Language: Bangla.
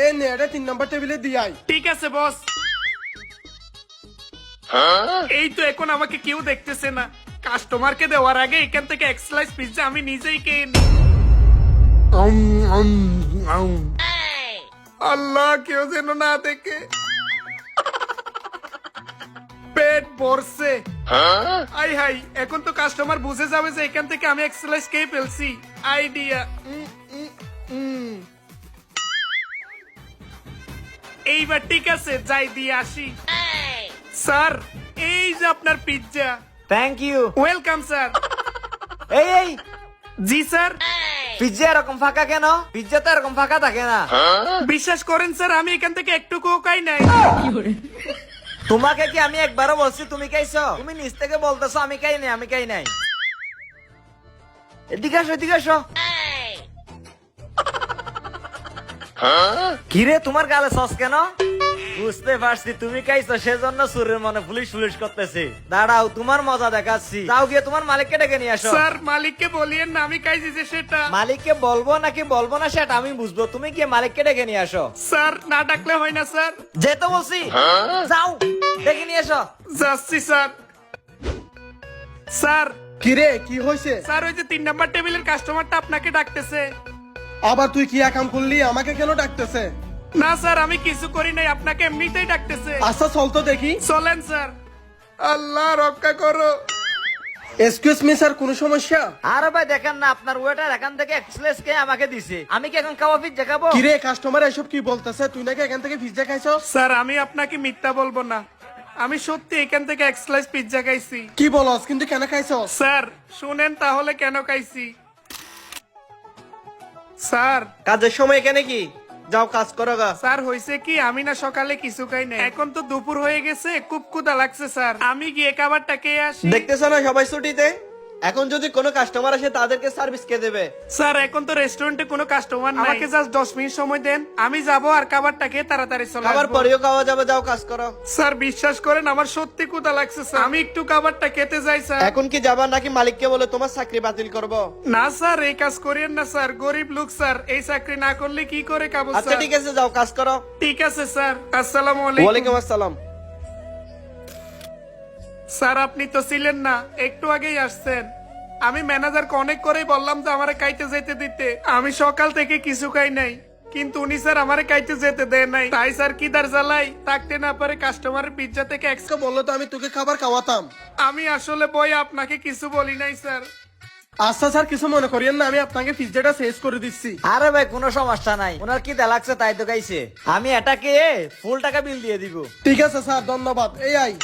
এ নে এটা 3 নম্বর টেবিলে দিয়ে আই। ঠিক আছে বস। এই তো এখন আমাকে কেউ দেখতেছে না, কাস্টমারকে দেওয়ার আগে এখান থেকে এক স্লাইস পিৎজা আমি নিজেই খেয়ে নিই। আল্লাহ কেউ যেন না দেখে। পেট ভরছে। আই হাই, এখন তো কাস্টমার বুঝে যাবে যে এখান থেকে আমি এক স্লাইস খেয়ে ফেলছি। আইডিয়া। এইবার ঠিক আছে, যাই দিয়ে আসি। স্যার এই যে আপনার pizza. Thank you. Welcome sir. এই জি স্যার। পিজ্জা এরকম ফাঁকা কেন? পিজ্জা তো এরকম ফাঁকা থাকে না। বিশ্বাস করেন স্যার, আমি এখান থেকে একটুকুও খাই নাই। তোমাকে কি আমি একবারও বলছি তুমি খাইছো? তুমি নিজ থেকে বলতেছো আমি খাই নাই, আমি খাই নাই। এদিকে আসো, এদিকে আসো। কিরে তোমার গালে সস কেন? বুঝতে পারছি তুমি খাইছো, সেজন্য সুরের মনে পুলিশ পুলিশ করতেছে। দাঁড়াও তোমার মজা দেখাচ্ছি। যাও গিয়ে তোমার মালিককে ডেকে নিয়ে আসো। স্যার মালিককে বলিয়েন না আমি খাইছি যে সেটা। মালিককে বলবো নাকি বলবো না সেটা আমি বুঝবো, তুমি গিয়ে মালিককে ডেকে নিয়ে আসো। স্যার না ডাকলে হয় না স্যার। যেতে বলছি, যাও ডেকে নিয়ে আসো। যাচ্ছি স্যার। স্যার কি রে কি হয়েছে? স্যার ওই যে 3 নাম্বার টেবিলের কাস্টমারটা আপনাকে ডাকতেছে। আবার তুই কি কাম করলি? আমাকে কেন ডাকতেছে? না স্যার আমি কিছু করি নাই, আপনাকে এমনিতেই ডাকতেছে। আচ্ছা চল তো দেখি। চলেন স্যার। আল্লাহ রক্ষা করো। এক্সকিউজ মি স্যার, কোনো সমস্যা? আরে ভাই দেখেন না, আপনার ওয়েটার এখান থেকে এক্সপ্রেস কে আমাকে দিছে, আমি কি এখন খাওয়া পিজ্জা খাবো? কি রে কাস্টমার এসব কি বলতেছে? তুই নাকি এখান থেকে পিজ্জা খাইছস? স্যার আমি আপনাকে মিথ্যা বলবো না, আমি সত্যি এখান থেকে এক স্লাইস পিৎজা খাইছি। কি বলস? কিন্তু কেন খাইছস? স্যার শুনেন তাহলে কেন খাইছি। স্যার কাজের সময় এখানে কি? যাও কাজ করো গা। স্যার হয়েছে কি, আমি না সকালে কিছু খাই না, এখন তো দুপুর হয়ে গেছে, খুব ক্ষুধা লাগছে স্যার, আমি গিয়ে খাবারটা খেয়ে আসি। দেখতেছ না সবাই ছুটিতে, এখন যদি কোনো কাস্টমার আসে তাদেরকে সার্ভিস কে দেবে? স্যার এখন তো রেস্টুরেন্টে কোনো কাস্টমার নাই, আমাকে জাস্ট 10 মিনিট সময় দেন, আমি যাব আর খাবারটা খেয়ে তাড়াতাড়ি চলে খাবার আসবো। পরেও খাওয়া যাবে, যাও কাজ করো। স্যার বিশ্বাস করেন আমার সত্যি ক্ষুধা লাগছে স্যার, আমি একটু খাবারটা খেতে যাই স্যার। এখন কি যাবা নাকি মালিককে বলে তোমার চাকরি বাতিল করব? না স্যার এই কাজ করিয়েন না স্যার, গরিব লোক স্যার, এই চাকরি না করলে কি করে খাবো আচ্ছা স্যার। ঠিক আছে, যাও কাজ করো। ঠিক আছে স্যার, আসসালামু আলাইকুম। ওয়ালাইকুম আসসালাম। স্যার আপনি তো ছিলেন না, একটু আগেই আসছেন। আমি ম্যানেজারকে অনেক করেই বললাম যে আমারে খাইতে যেতে দিতে, আমি সকাল থেকে কিছু খাই নাই, কিন্তু উনি স্যার আমারে খাইতে যেতে দেয় নাই, তাই স্যার কি দার জ্বালাই থাকতে না পারে কাস্টমারের পিজ্জা থেকে আজকে বললো তো আমি তোকে খাবার খাওয়াতাম। আমি আসলে বই আপনাকে কিছু বলি নাই স্যার। আচ্ছা স্যার, কিছু মনে করিয়েন না, আমি আপনাকে পিজ্জাটা শেষ করে দিচ্ছি। আরে ভাই কোনো সমস্যা নাই, ওনার কি লাগছে তাই তো খাইছে, আমি এটা খেয়ে ফুল টাকা বিল দিয়ে দিব। ঠিক আছে স্যার, ধন্যবাদ। এই আই